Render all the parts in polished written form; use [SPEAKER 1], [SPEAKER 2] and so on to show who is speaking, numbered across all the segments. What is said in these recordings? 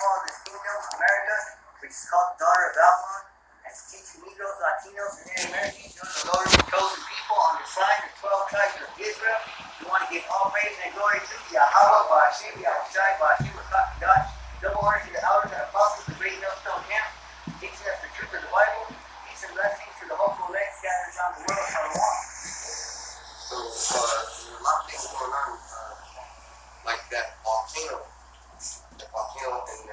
[SPEAKER 1] downfall of this kingdom, America, which is called the daughter of Babylon, and to teach Negros, Latinos, and Native Americans, you're the Lord's chosen people on the sign of 12 tribes of Israel. You want to give all praise and glory to Yahweh, Ba'ashem, Yahushai, Ba'ashem, God. Double honor to the elders and apostles of the great millstone camp, teaching us the truth of the Bible. Peace and blessings to the hopeful elect scattered around the world. Shalom.
[SPEAKER 2] So, there's a lot of things going on, like that volcano in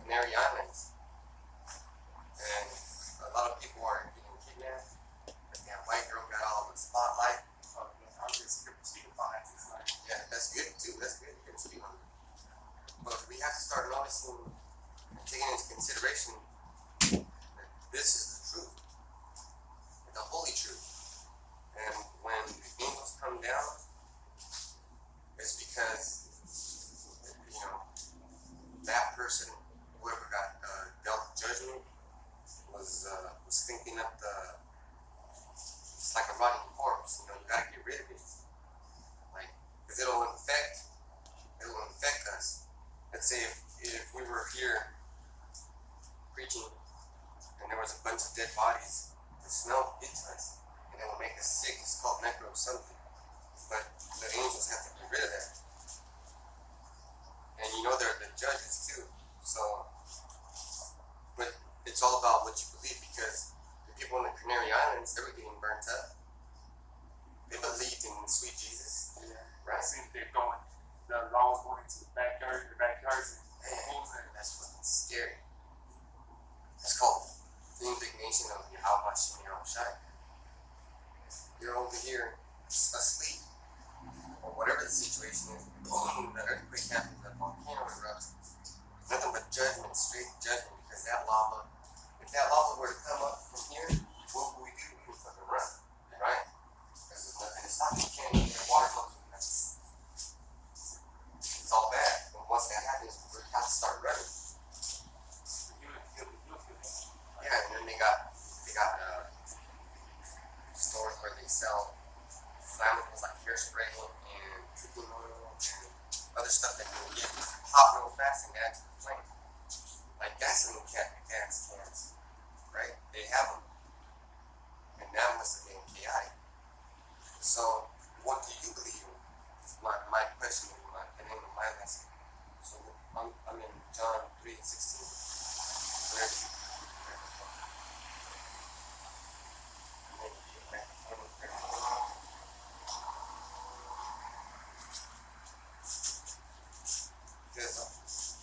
[SPEAKER 2] Canary Islands, and a lot of people are getting kidnapped. Like that white girl got all the spotlight. Yeah, that's good too. That's good. You can speak on it. But we have to start noticing and taking into consideration that this is the truth, the holy truth. And when the angels come down, it's because, that person, whoever got dealt judgment, was thinking up it's like a rotting corpse. You gotta get rid of it, because it'll infect us. Let's say if we were here preaching and there was a bunch of dead bodies, the smell hits us and it will make us sick. It's called necro something. But the angels have to get rid of that. And they're the judges too. So, but it's all about what you believe, because the people in the Canary Islands, they were getting burnt up. They believed in sweet Jesus.
[SPEAKER 3] Yeah.
[SPEAKER 2] Right.
[SPEAKER 3] I think they're going, the laws going into the backyards and
[SPEAKER 2] that's fucking scary. It's called the indignation of Yahweh Hashem Yahushai. You're over here asleep, or whatever the situation is, boom, the earthquake happens, the volcano erupts. Nothing but judgment, straight judgment, because if that lava were to come up from here, what would we do? We would fucking run, right? Because there's nothing to stop. You can't even get water flow through. It's all bad. And once that happens, we have to start running. Yeah, and then they got stores where they sell flammables like hairspray and cooking oil and other stuff that you can get hot real fast and add to the flame. Like gasoline cans, right? They have them. And that must have been chaotic. So, what do you believe in? It's my question and the name of my lesson. So, I'm in John 3:16. Where do you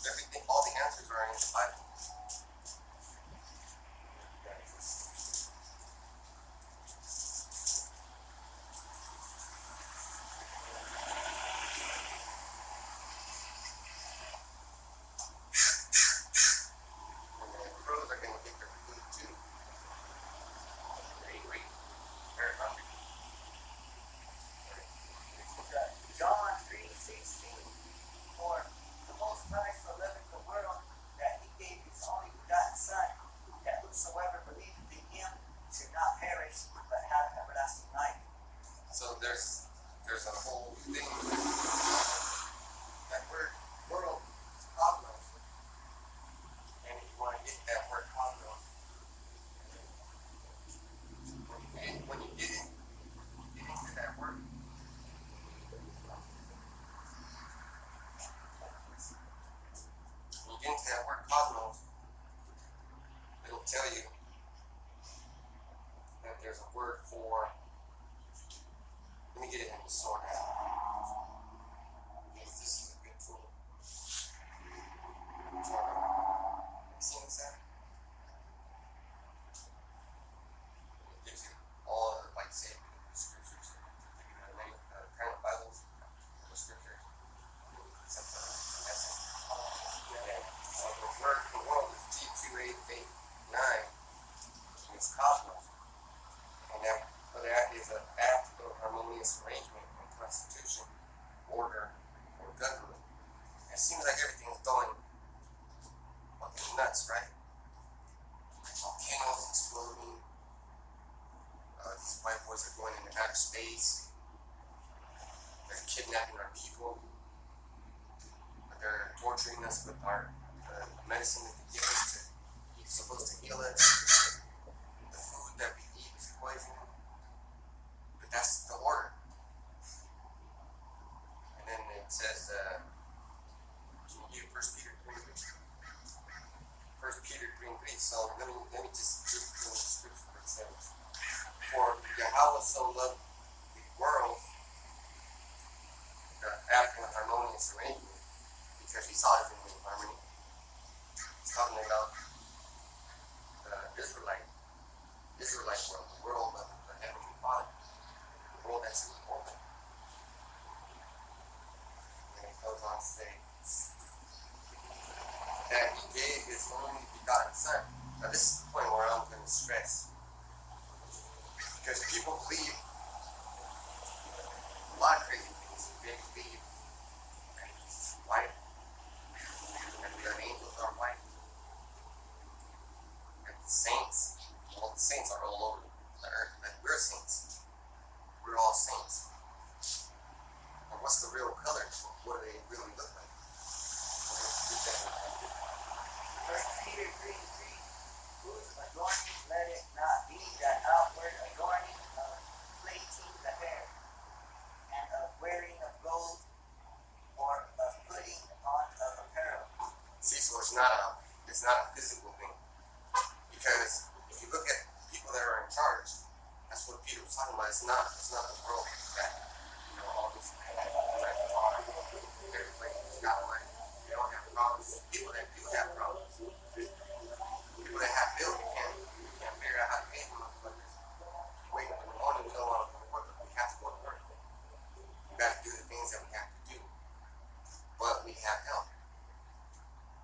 [SPEAKER 2] everything, all the answers are in the Bible. And the crows are going to get their food too. They're angry. They're hungry.
[SPEAKER 1] John 3:16. For the Most High so loved the world that he gave his only begotten Son, that whosoever believeth in him should not perish, but have everlasting life.
[SPEAKER 2] So there's a whole thing. That word world is cosmos. And if you want to get that word cosmos, when you get into that word, cosmos, it'll tell you that there's a word for. Let me get it in the sword now. Because this is a good tool. Have you seen this app? It gives you all the, say, scriptures. Give you the name, the kind of Bibles, the scriptures. So the word for the world is G2889. It's cosmos. And that is an apt or harmonious arrangement and constitution, order, or government. It seems like everything is going fucking nuts, right? Volcanoes exploding. These white boys are going into outer space. They're kidnapping our people. they're torturing us with our medicine that they give us it's supposed to heal us. The food that we eat is poison. But that's the order. And then it says, can you give 1 Peter 3:3? 1 Peter 3:3. So let me just read through the scripture where it says, for Yahweh so loved the world, after an harmonious arrangement, because he saw everything in harmony. It's talking about the Israelite world, the world of the Heavenly Father, the world that's in orbit. And it goes on to say that he gave his only begotten Son. Now this is the point where I'm going to stress, because people believe a lot of crazy things. They believe that he's white, and the angels are white, and the saints, well, the saints are all over the earth, and we're saints. We're all saints. And what's the real color? What do they really look like?
[SPEAKER 1] First Peter 3:3, whose adorning let it not be that outward adorning of plaiting the hair, and of wearing of gold, or of putting on of apparel.
[SPEAKER 2] See, so it's not a physical thing. Because if you look at people that are in charge, that's what Peter was talking about. It's not the world that, all these everybody's got money. They don't have problems. People that do have problems. People that have bills, you can't figure out how to pay them. Wake up in the morning, we don't want to go to work, but we have to go to work. We got to do the things that we have to do. But we have help.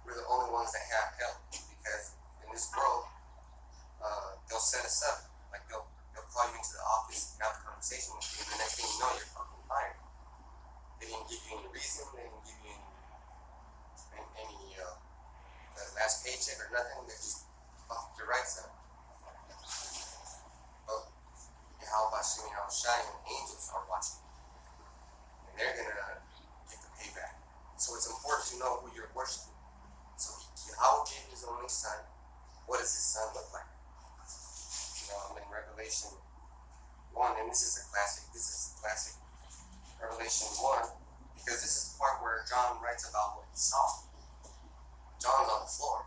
[SPEAKER 2] We're the only ones that have help, because in this world, they'll set us up. Like they'll call you into the office and have a conversation with you, and the next thing you know, you're fucking fired. They didn't give you any reason. They didn't give you any the last paycheck or nothing. They just fucked your rights up. But how about Shimmy Shai and angels are watching, and they're gonna get the payback. So it's important to know who you're worshiping. So Yahweh gave his only Son. What does his Son look like? I'm in Revelation 1, and this is a classic. Revelation 1, because this is the part where John writes about what he saw. John's on the floor.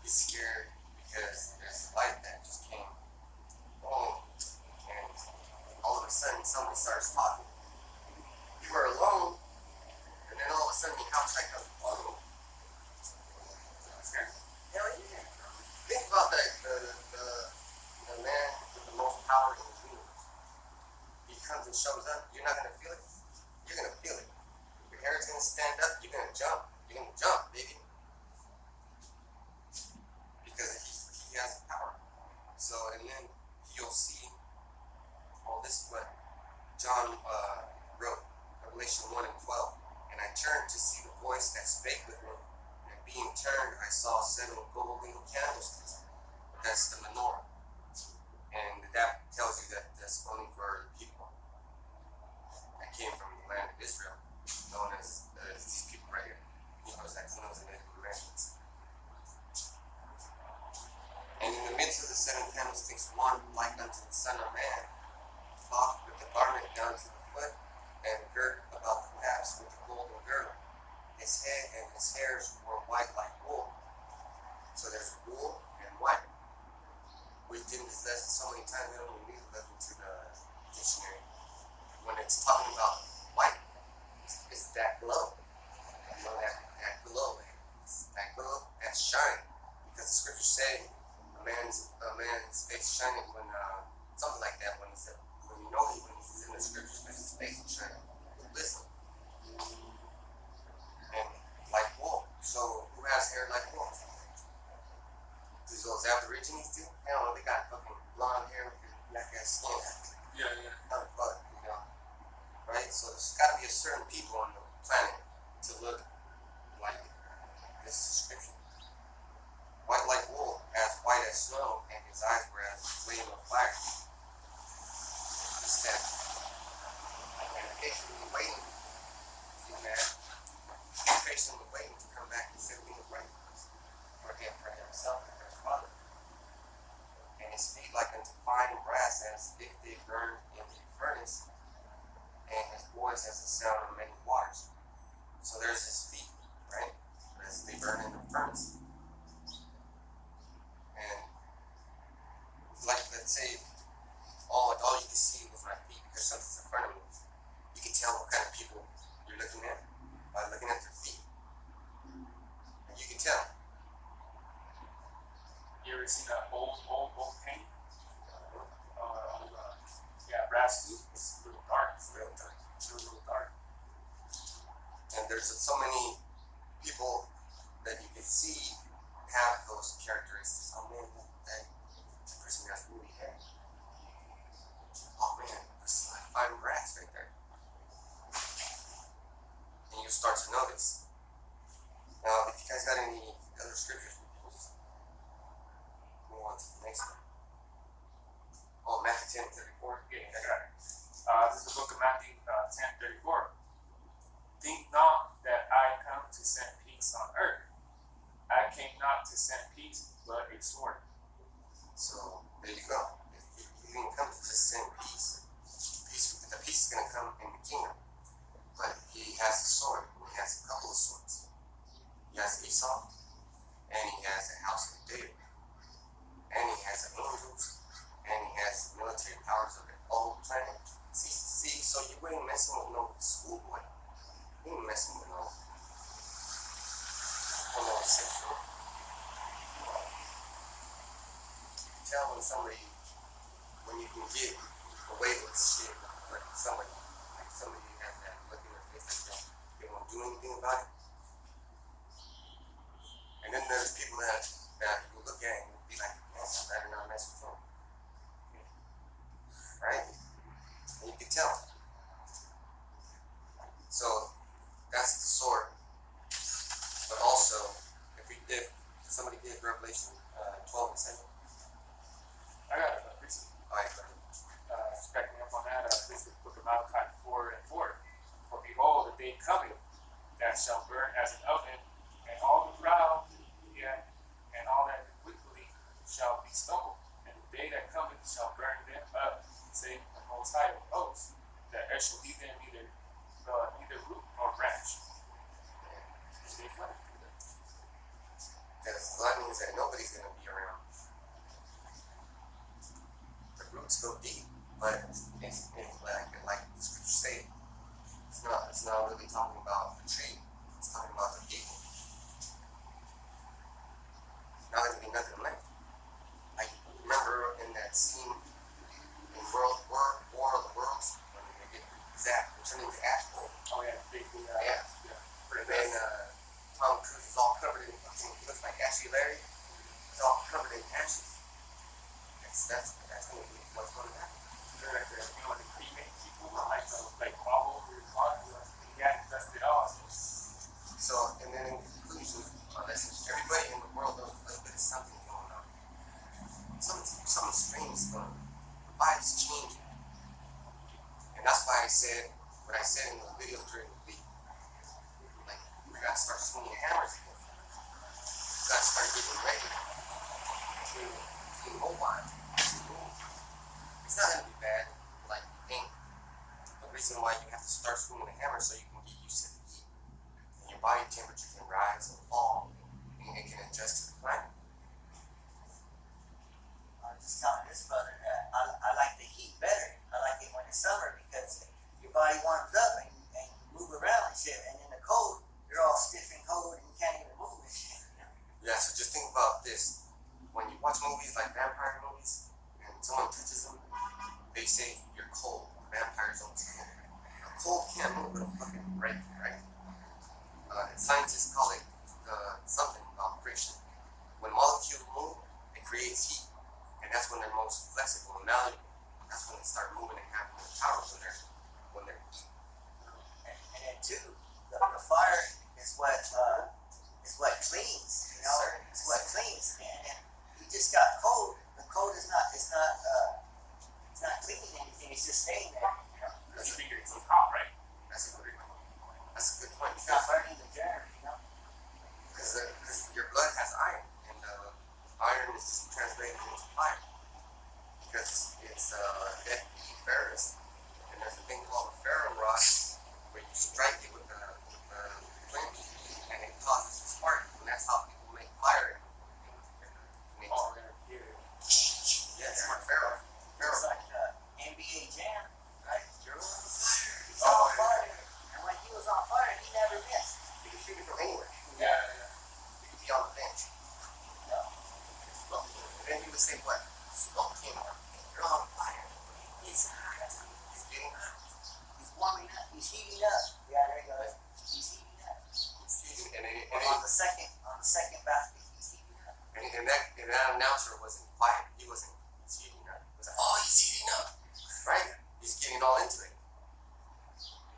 [SPEAKER 2] He's scared because there's light that just came home, and all of a sudden somebody starts talking. You were alone, and then all of a sudden the house like goes, whoa. Hell yeah. Think about that. The man with the most power in the universe. He comes and shows up. You're not going to feel it. You're going to feel it. Your hair is going to stand up. You're going to jump. You're going to jump, baby. Because he has power. So, and then you'll see, this is what John wrote, Revelation 1 and 12. And I turned to see the voice that spake with me. And being turned, I saw 7 golden candlesticks. That's the menorah. And that tells you that that's only for the people that came from the land of Israel, known as these people right here, Latinos and Native Americans. And in the midst of the 7 candlesticks, one like unto the Son of Man, clothed with the garment down to the foot, and girt about the paps with a golden girdle. His head and his hairs were white like wool. So there's wool and white. We did this lesson so many times, we don't even need to look into the dictionary. When it's talking about white, it's that glow. You know, that glow. It's that glow, that shine. Because the scriptures say a man's face shining when, something like that, when he's in the scriptures, his face is shining. Listen. And like wool. So who has hair like wool? Does those Aborigines do? Hell no, they got fucking blonde hair with black ass skin.
[SPEAKER 3] Yeah.
[SPEAKER 2] How the fuck, right? So there's gotta be a certain people on the planet to look like this description. White like wool, as white as snow, and his eyes were as a flame of fire. This that. And occasionally waiting, see that. chasing him away to come back and set things right for himself and for his mother. And his feet like unto fine brass as if they burned in a furnace, and his voice as the sound of many waters. So there's his feet, right? As they burn in the furnace. And like, let's say all you can see was my feet because something's in front of me. You can tell what kind of people you're looking at by looking at their feet. And you can tell.
[SPEAKER 3] You ever seen that old painting? Brass food. It's a little dark. It's real dark. It's a little dark.
[SPEAKER 2] And there's so many people that you can see have those characteristics. Oh man, that person has really hair. Oh man, that's like fine brass right there. And you start to notice. Now, if you guys got any other scriptures, we'll just move on to the next one. Oh, Matthew 10:34.
[SPEAKER 3] Yeah, I got it. This is the book of Matthew 10:34. Think not that I come to send peace on earth. I came not to send peace, but a sword.
[SPEAKER 2] So there you go. If you didn't come to just send peace, the peace is going to come in the kingdom. But he has a sword, and he has a couple of swords. He has Esau, and he has the house of David, and he has the angels, and he has the military powers of the old planet. See, so you ain't messing with no schoolboy. You ain't messing with no homosexual. You tell when you can get away with shit, like somebody has that look in their face like that, they won't do anything about it. And then there's people that you look at and be like, man, I better not mess with them. Right? And you can tell. So that's the sword. But also, if somebody did Revelation 12:7.
[SPEAKER 3] I got it. Recently.
[SPEAKER 2] Alright,
[SPEAKER 3] Just backing up on that, this is the book of Malachi 4:4. For behold, the day coming that shall burn as an oven, and all the proud, and all that iniquity shall be stumbled. And the day that cometh shall burn them up, saying the Most High of hosts, that there shall be them neither root nor branch. Is it funny?
[SPEAKER 2] because that means that nobody's going to be around. The roots go deep, but it's like the scriptures say, it's not really talking about the tree, it's talking about the people. Not going to be nothing left. I remember in that scene in War of the Worlds, when they get zapped and turn into ash bowl.
[SPEAKER 3] Oh yeah, big,
[SPEAKER 2] Yeah. And then Tom Cruise is all covered in fucking, he looks like Ashley Larry. He's all covered in ashes. That's going to be what's going to happen.
[SPEAKER 3] Like the, the cremate people, like all over his body, dust it off.
[SPEAKER 2] So, and then in conclusion, everybody in the world knows there's something going on. Something strange is going on. The vibe's changing. And that's why I said what I said in those videos during the week. Like, we gotta start swinging hammers again. We gotta start getting ready to mobile. It's not gonna be bad, like you think. The reason why you have to start swinging a hammer so you can get used to the heat. And your body temperature can rise and fall, and it can adjust to the climate.
[SPEAKER 1] I was just telling this brother that I like the heat better. I like it when it's summer because your body warms up and you move around and shit. And in the cold, you're all stiff and cold and you can't even move and shit.
[SPEAKER 2] Yeah, so just think about this. When you watch movies like vampire movies, and someone touches them, they say you're cold. Vampires don't say that. A cold can't move with a fucking break, right? And scientists call it something about friction. When molecules move, it creates heat. And that's when they're most flexible and malleable. That's when they start moving and having the power when they're heat.
[SPEAKER 1] And then too, the fire is what cleans. You know, it's what cleans. And you just got cold. The cold is not cleaning anything. It's just staying there. You know?
[SPEAKER 3] Because you think it's hot, right?
[SPEAKER 2] That's
[SPEAKER 1] heating up. Yeah, there you go. He's heating up. On the second basket, he's heating up.
[SPEAKER 2] And that announcer wasn't quiet. He wasn't heating up. He was like, oh, he's heating up, right? He's getting all into it.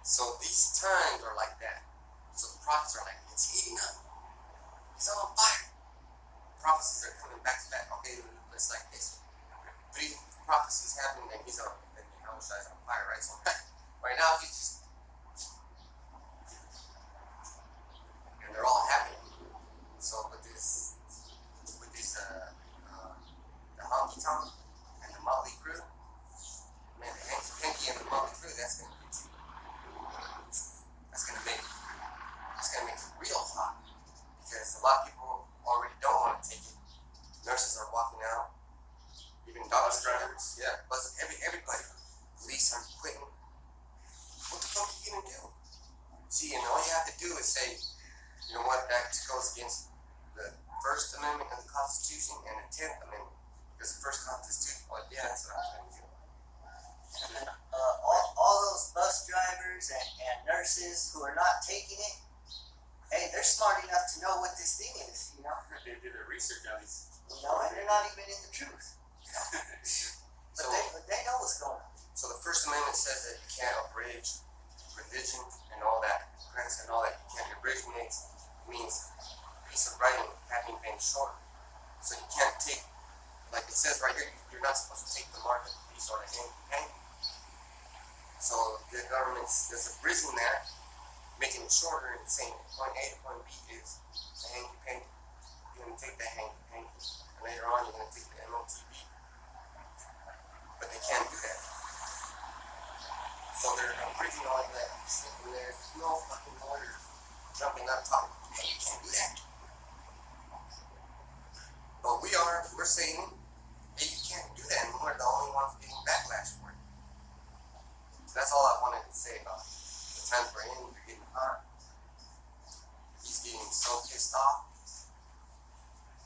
[SPEAKER 2] So these times are like that. So the prophets are like, it's heating up. He's on fire. Prophecies are coming back to back. Okay, it's like this. 3 prophecies happen, and he's on. And Yahushua is on fire, right? So right now he's just, and they're all happening. So with this, the honky tonk and the Motley Crew, man, the Hanky and the Motley Crew, that's gonna make it real hot, because a lot of people already don't want to take it. Nurses are walking out, even bus drivers, everybody. Police are quitting. What the fuck are you gonna do? See, and all you have to do is say, you know what, that goes against the First Amendment of the Constitution and the 10th Amendment. Because the First Constitution, well, yeah, that's what I'm trying to do.
[SPEAKER 1] All those bus drivers and nurses who are not taking it, hey, they're smart enough to know what this thing is, you know?
[SPEAKER 3] They did their research on these.
[SPEAKER 1] You know, and they're not even in the truth.
[SPEAKER 2] So
[SPEAKER 1] They know what's going on.
[SPEAKER 2] So the First Amendment says that you can't abridge religion and all that, Prince and all that. You can't abridge means piece of writing having been short. So you can't take, like it says right here, you're not supposed to take the mark of the beast or the hand. So the government is abridging that, making it shorter and saying point A to point B is the hanky-panky. You're going to take the hanky-panky. And later on, you're going to take the MOTB. But they can't do that. So they're abridging all of that. And there's no fucking lawyers jumping up talking, hey, you can't do that. But we're saying, hey, you can't do that, and we're the only ones getting backlash for it. So that's all I wanted to say about it. The times we're in, they're getting hot. He's getting so pissed off.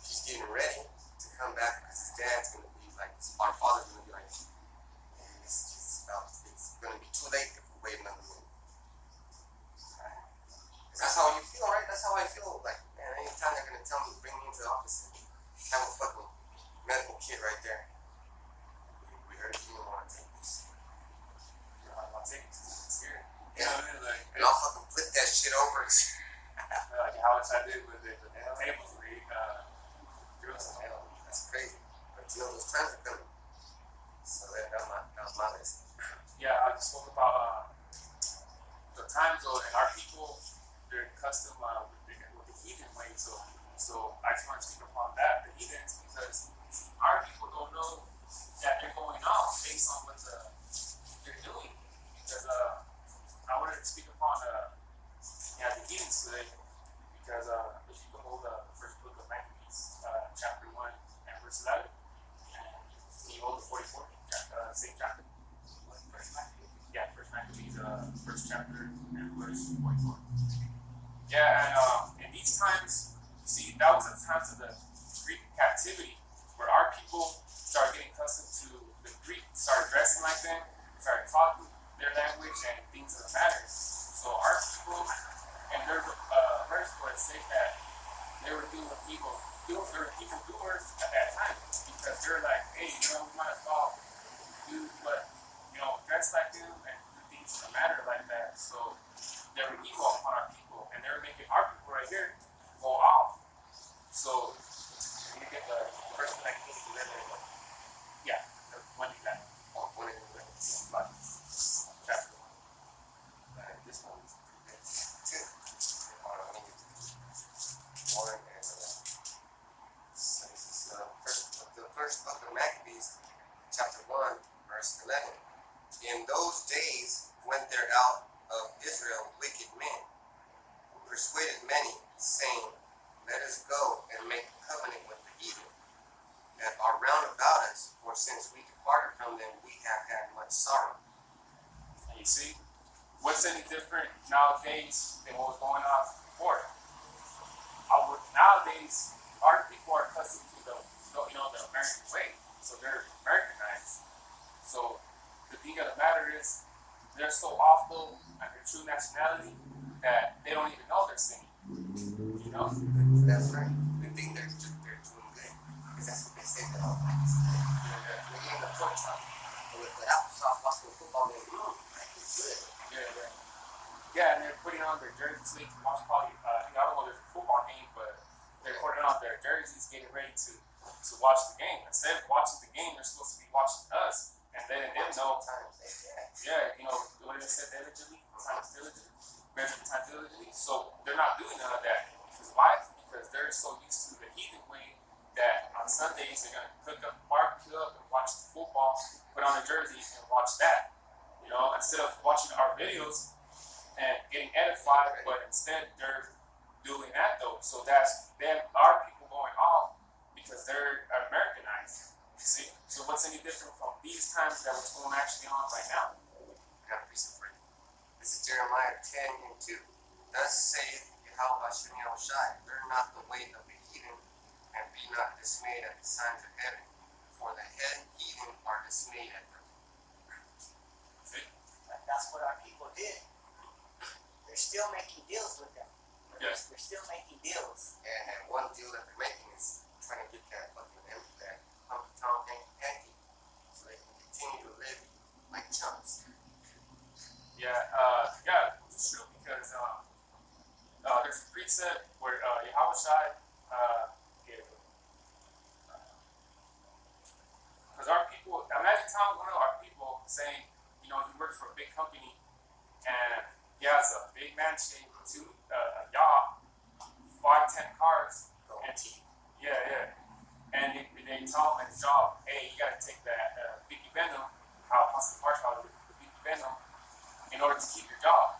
[SPEAKER 2] He's getting ready to come back because his dad's going to be like, our father's going to be like, it's going to be too late if we wait another minute. That's how you feel, right? That's how I feel. Like, man, anytime they're going to tell me, bring me into the office and have a fucking medical kit right there. We heard you don't want to take this.
[SPEAKER 3] I'll take it. It's scary.
[SPEAKER 2] Yeah.
[SPEAKER 3] You know what I mean? Like,
[SPEAKER 2] And I'll fucking flip that shit over.
[SPEAKER 3] like how much I did with the tables where you drew us some hell.
[SPEAKER 2] That's crazy. But you know, those times are coming. So that was my list.
[SPEAKER 3] Yeah, I just spoke about the time zone and our people, they're custom with the heathen way. So I just want to speak upon that, the heathens, because our people don't know that they're going off based on what they're doing. Because I wanted to speak upon the heathens today, because if you can hold the first book of Maccabees, chapter 1 and verse 11, and you hold the 44, same chapter. Yeah, First Maccabees, first chapter and verse 44. Yeah, and in these times, see, that was the times of the Greek captivity, where our people started getting accustomed to the Greek, started dressing like them, started talking their language and things of the matter. So our people, and there's a verse where it says that they were doing evil, they were evil doers at that time, because they're like, hey, you know, we might as well do what, you know, dress like them and do things of the matter like that. So they were evil upon our people, and they were making our people right here go off. So you get the first thing I came to live in. Yeah, the one you got.
[SPEAKER 2] Oh, when it was
[SPEAKER 3] Chapter 1. This one is pretty good.
[SPEAKER 2] two. One and so this is the first book of Maccabees, chapter 1, verse 11. In those days went there out of Israel wicked men, who persuaded many, saying, let us go and make a covenant with the heathen that are round about us, for since we departed from them, we have had much sorrow.
[SPEAKER 3] And you see, what's any different nowadays than what was going on before? Nowadays, our people are accustomed to the American way, so they're Americanized. So the thing of the matter is, they're so awful at their true nationality that they don't even know they're singing. You know?
[SPEAKER 2] That's right. They think they're doing good. Because that's what they say that all the They're getting the pork chop. With the applesauce watching the football game, it's good.
[SPEAKER 3] Yeah, and they're putting on their jerseys so they can watch probably, I don't know there's a football game, but they're putting on their jerseys, getting ready to watch the game. Instead of watching the game, they're supposed to be watching us and letting them know. Yeah, you know, what did it say diligently? Measure time diligently. So they're not doing none of that. Because why? Because they're so used to the heathen way that on Sundays they're gonna cook up, barbecue up, and watch the football, put on a jersey and watch that. You know, instead of watching our videos and getting edified, but instead they're doing that though. So that's them, our people going off because they're Americanized. You see? So what's any different from these times that what's going actually on right now?
[SPEAKER 2] I got a piece of fruit. This is Jeremiah 10 and 2. Thus saith Yahweh Hashem Yahushai, learn not the way of the heathen, and be not dismayed at the signs of heaven, for the heathen are dismayed at them.
[SPEAKER 3] See?
[SPEAKER 1] That's what our people did. They're still making deals with them.
[SPEAKER 3] Yes.
[SPEAKER 1] They're still making deals.
[SPEAKER 2] And one deal that they're making is trying to get that fucking that Hunky Tonk Hanky so they can continue to live like chumps.
[SPEAKER 3] Yeah, it's true because there's a precept where Yahushai because our people, imagine telling one of our people saying, you know, he works for a big company and he has a big mansion, a yacht, 5-10 cars, and and they tell him at his job, hey, you gotta take that Vicky Venom, how Pastor Marshall with the Vicky Venom, in order to keep your job.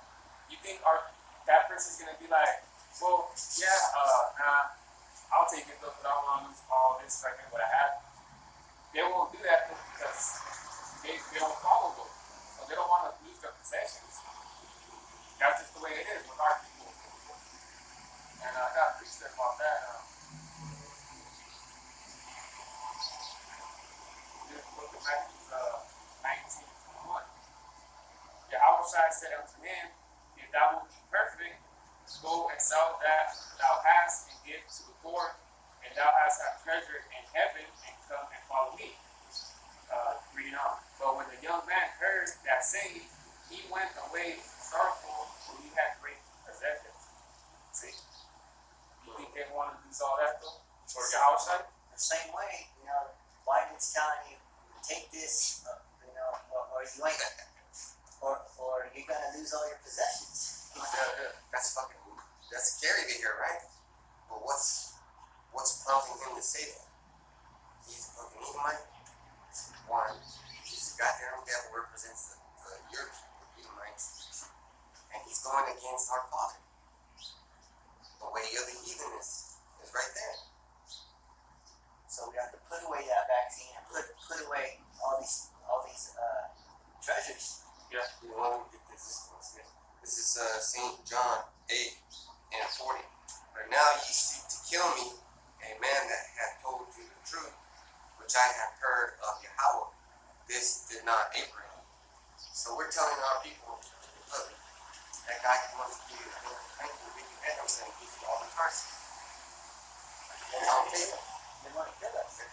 [SPEAKER 3] You think that person's gonna be like, well, nah, I'll take it though, but I don't want to lose all this right here, what I have. They won't do that because they don't follow them. So they don't want to lose their possessions. That's just the way it is with our people. And I got a precept about that. This book of Matthew 19:21. Yahushua said unto him, if thou wilt be perfect, go and sell that thou hast and give to the poor, and thou hast a treasure in heaven, and come and follow me. Reading on. But when the young man heard that saying, he went away sorrowful, for he had great possessions. See? You think they want to lose all that though? For Yahushua?
[SPEAKER 1] The same way, you know, Biden's telling you, take this, you know, or you ain't, or you're gonna lose all your possessions.
[SPEAKER 2] That's scary to hear, right? But what's prompting him to say that? He's a fucking Edomite. One, he's the goddamn devil represents your people, Edomites, and he's going against our Father. The way of the heathen is right there.
[SPEAKER 1] So we have to put away that vaccine and put away all these treasures.
[SPEAKER 3] Yeah.
[SPEAKER 2] You know, let me get this one. This is St. John 8 and 40. But now ye seek to kill me, a man that hath told you the truth, which I have heard of Yahweh. This did not Abraham. So we're telling our people, look, that guy wants to give you the thank you, big head, and give you all the cards. That's all they do.
[SPEAKER 1] They want to kill us.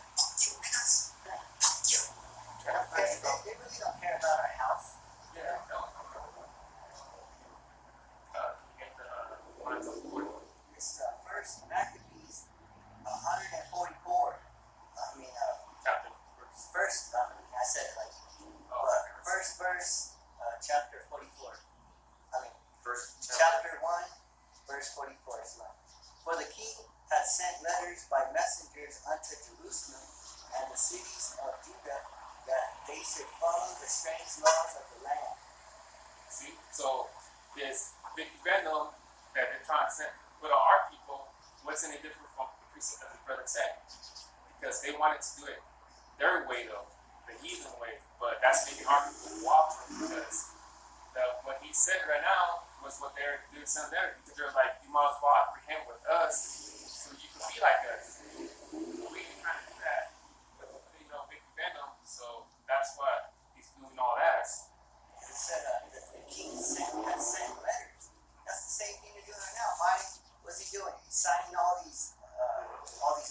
[SPEAKER 1] They really don't care about our health.
[SPEAKER 3] Yeah, no. Get the one to 40.
[SPEAKER 1] This first Maccabees 144.
[SPEAKER 3] Chapter.
[SPEAKER 1] First, I said like, first verse, chapter 44.
[SPEAKER 2] First
[SPEAKER 1] Chapter 1, verse 44 is like, for the king had sent letters by messengers unto Jerusalem and the cities of Judah that they should follow the strange laws of the land.
[SPEAKER 3] See? So this big venom that they're trying to put on our people, what's any different from the precept that the brother said? Because they wanted to do it their way though, the heathen way, but that's making our people walk because what he said right now was what they're doing some there, because they're like, you might as well apprehend with us so you can be like us. We ain't trying to do that with big venom, so that's what he's doing all that.
[SPEAKER 1] It said, sent letters. That's the same thing they're doing right now. What's he doing? He's signing all these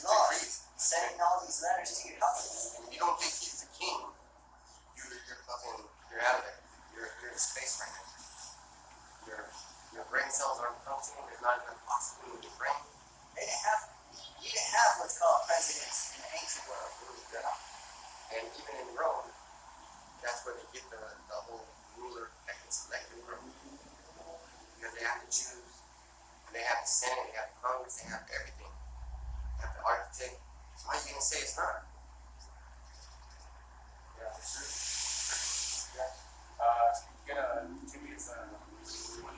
[SPEAKER 1] laws. He's sending all these letters to your houses.
[SPEAKER 2] If you don't think he's the king, you're out of there. You're in space right now. Your brain cells aren't functioning. There's not enough oxygen in your brain.
[SPEAKER 1] You didn't have what's called presidents in the ancient world.
[SPEAKER 2] And even in Rome, that's where they get the whole ruler that gets elected from. Because they have to choose. They have the Senate, they have the Congress, they have everything. They have the architect. So how are you going to say it's not?
[SPEAKER 3] Yeah, for sure. Yeah. Get a 2 minutes, 20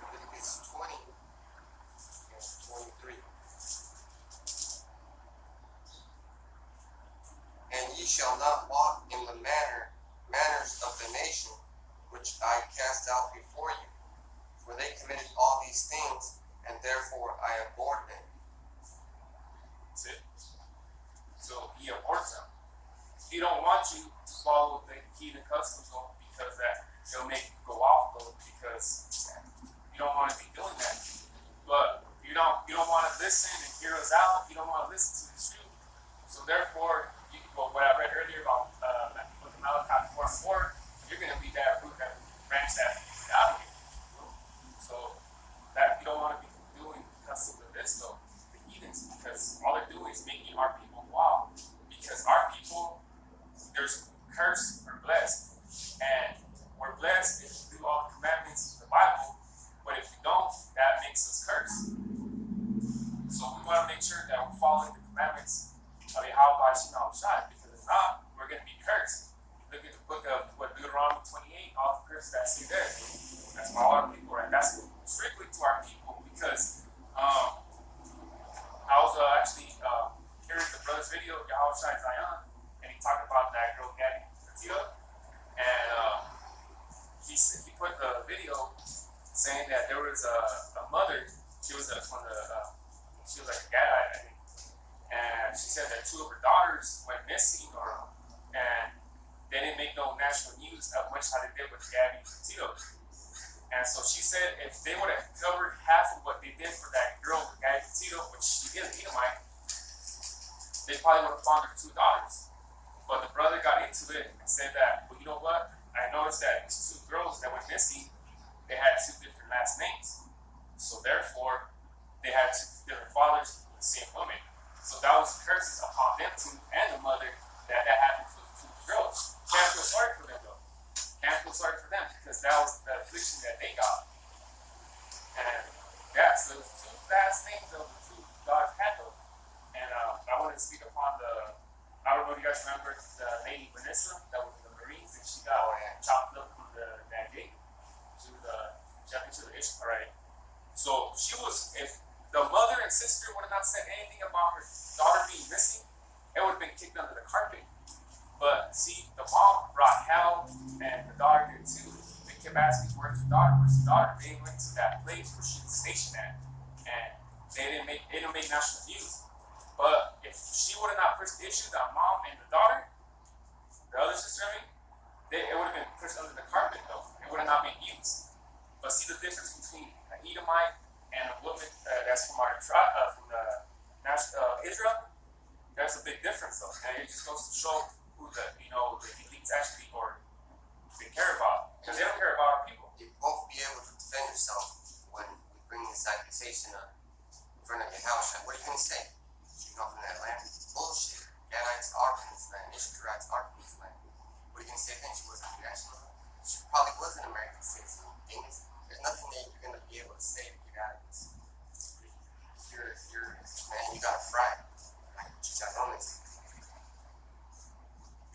[SPEAKER 2] Leviticus 20 and 23. And ye shall not walk in the manners of the nation which I cast out before you, for they committed all these things, and therefore I abhorred them.
[SPEAKER 3] That's it. So he abhors them. He don't want you to follow the heathen customs though, because that it'll make you go off though, because you don't want to be doing that. But you don't want to listen and hear us out. You don't want to listen to the truth. So therefore, what I read earlier about Malachi 4:4, you're going to be that root that branch that out of you. So that you don't want to be doing customs of this though, the heathens, because all they're doing is making our people go out. Because our people, there's cursed or blessed, and we're blessed if we do all the commandments of the Bible. But if we don't, that makes us cursed. So we want to make sure that we're following the commandments of Yahweh Shalom Shai, because if not, we're going to be cursed. Look at the book of Deuteronomy 28, all the curses that I see there. That's for all our people, right? That's strictly to our people, because I was actually hearing the brother's video, Yahweh Shai Zion, and he talked about that girl Gabby Petito, and he put the video saying that there was a mother. She was she was like a Gadite, I think, and she said that 2 of her daughters went missing, and they didn't make no national news of much how they did with Gabby Petito. And so she said if they would have covered half of what they did for that girl, Gabby Petito, which she did in Edomite, they probably would have found her 2 daughters. But the brother got into it and said that, well, you know what? I noticed that these 2 girls that went missing, they had 2 different last names. So therefore, they had 2 different fathers with the same woman. So that was curses upon them 2 and the mother that happened for the 2 girls. Can't feel sorry for them though. Can't feel sorry for them because that was the affliction that they got. And yeah, so it was 2 last names of the 2 daughters had though. And I wanted to speak upon I don't know if you guys remember the lady Vanessa that was in the Marines and she got chopped up from that gate. She was jumping to the issue, right? So she was, if the mother and sister would have not said anything about her daughter being missing, it would have been kicked under the carpet. But see, the mom brought hell and the daughter did too. They kept asking, where's the daughter? Where's the daughter? They went to that place where she was stationed at, and they didn't make national news. But if she would have not pushed the issue, the mom and the daughter, the other sister, it would have been pushed under the carpet though. It would have not been used. But see the difference between an Edomite and a woman that's from our tribe, from the Israel. There's a big difference though, and it just goes to show who the elites actually or they care about, because they don't care about our people.
[SPEAKER 2] You won't be able to defend yourself when we bring this accusation up in front of your house. What are you going to say? You know, from that land? Bullshit. Gadites are from this land. Ishmaelites are from this land. What are you going to say then? She wasn't a national. She probably was an American citizen. There's nothing that you're going to be able to say to get out of this. Man, you got to fry. Chicharrones.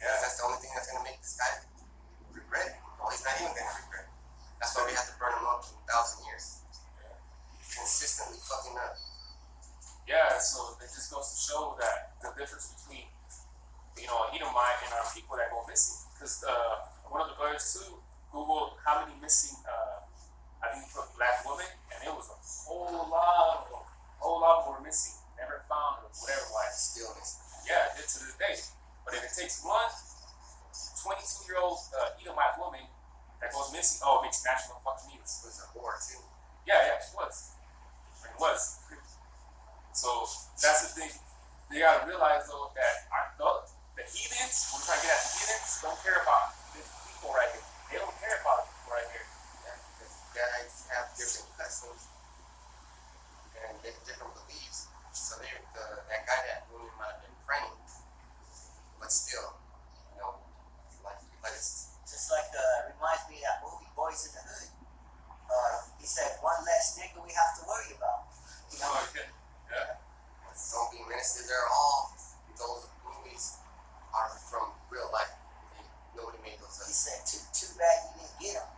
[SPEAKER 2] Yeah, that's the only thing that's going to make this guy regret it. Well, he's not even going to regret it. That's why we have to burn him up for 1,000 years.
[SPEAKER 3] Yeah.
[SPEAKER 2] Consistently fucking up.
[SPEAKER 3] Yeah, so it just goes to show that the difference between, Edomite and our people that go missing. Because one of the brothers too, Google how many missing, I think you put black women, and it was a whole lot of them. Whole lot were missing, never found, or whatever it was.
[SPEAKER 2] Still missing.
[SPEAKER 3] Yeah, it did to this day. But if it takes one 22-year-old Edomite woman that goes missing, oh, it makes national fucking news.
[SPEAKER 2] It was a war too.
[SPEAKER 3] Yeah, she was. It was. So that's the thing. They gotta realize though that the heathens, we're trying to get at the heathens, don't care about these people right here. They don't care about the people right here.
[SPEAKER 2] Yeah, because guys have different customs and different beliefs. So that guy that woman might have been praying, but still, like it's
[SPEAKER 1] Just like reminds me of that movie Boys in the Hood. He said one less nigga we have to worry about. You know?
[SPEAKER 3] Yeah.
[SPEAKER 2] zombie menaces. They're all those movies are from real life. Nobody made those up.
[SPEAKER 1] He said, too bad you didn't get him.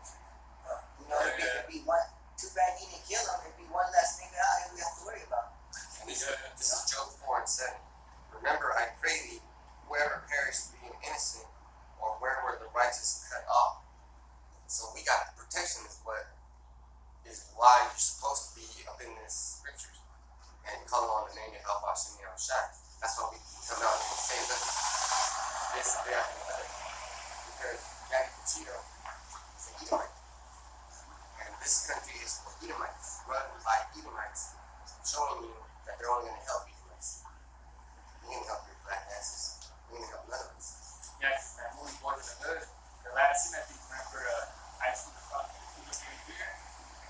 [SPEAKER 1] You know, it'd be one. Too bad you didn't kill him. It'd be one less nigga out here we have to worry about.
[SPEAKER 2] And this is Job 4:7. Remember, I pray thee, whoever perished being innocent, or where were the righteous cut off. So we got protection is why you're supposed to be up in this scriptures and call on the name of El Bashim Yahushai. That's why we come out and say this, that, and the other. Because Jack Petito is an Edomite. And this country is for Edomites, run by Edomites, showing you that they're only going to help Edomites. We ain't help your black asses. We ain't help none of us.
[SPEAKER 3] Yeah, that movie Boys in the Hood. The last scene, I think, remember, Ice Cube was talking to people here,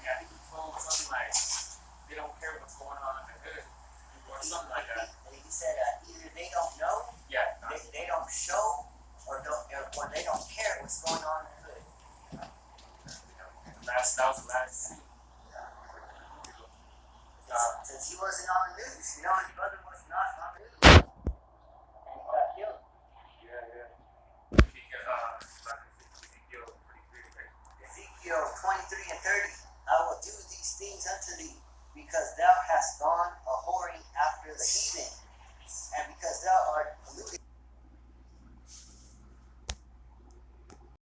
[SPEAKER 3] and I think he told something like, they don't care what's going on in the hood, or something like that.
[SPEAKER 1] And he said either they don't know,
[SPEAKER 3] Yeah,
[SPEAKER 1] they don't show, or they don't care what's going on in the hood.
[SPEAKER 3] that was the last scene.
[SPEAKER 1] Since he wasn't on the news, you know, his brother was not on the news, and he got killed.
[SPEAKER 3] Yeah.
[SPEAKER 1] Ezekiel 23:30. I will do these things unto thee, because thou hast gone a whoring after the heathen, and because thou art polluted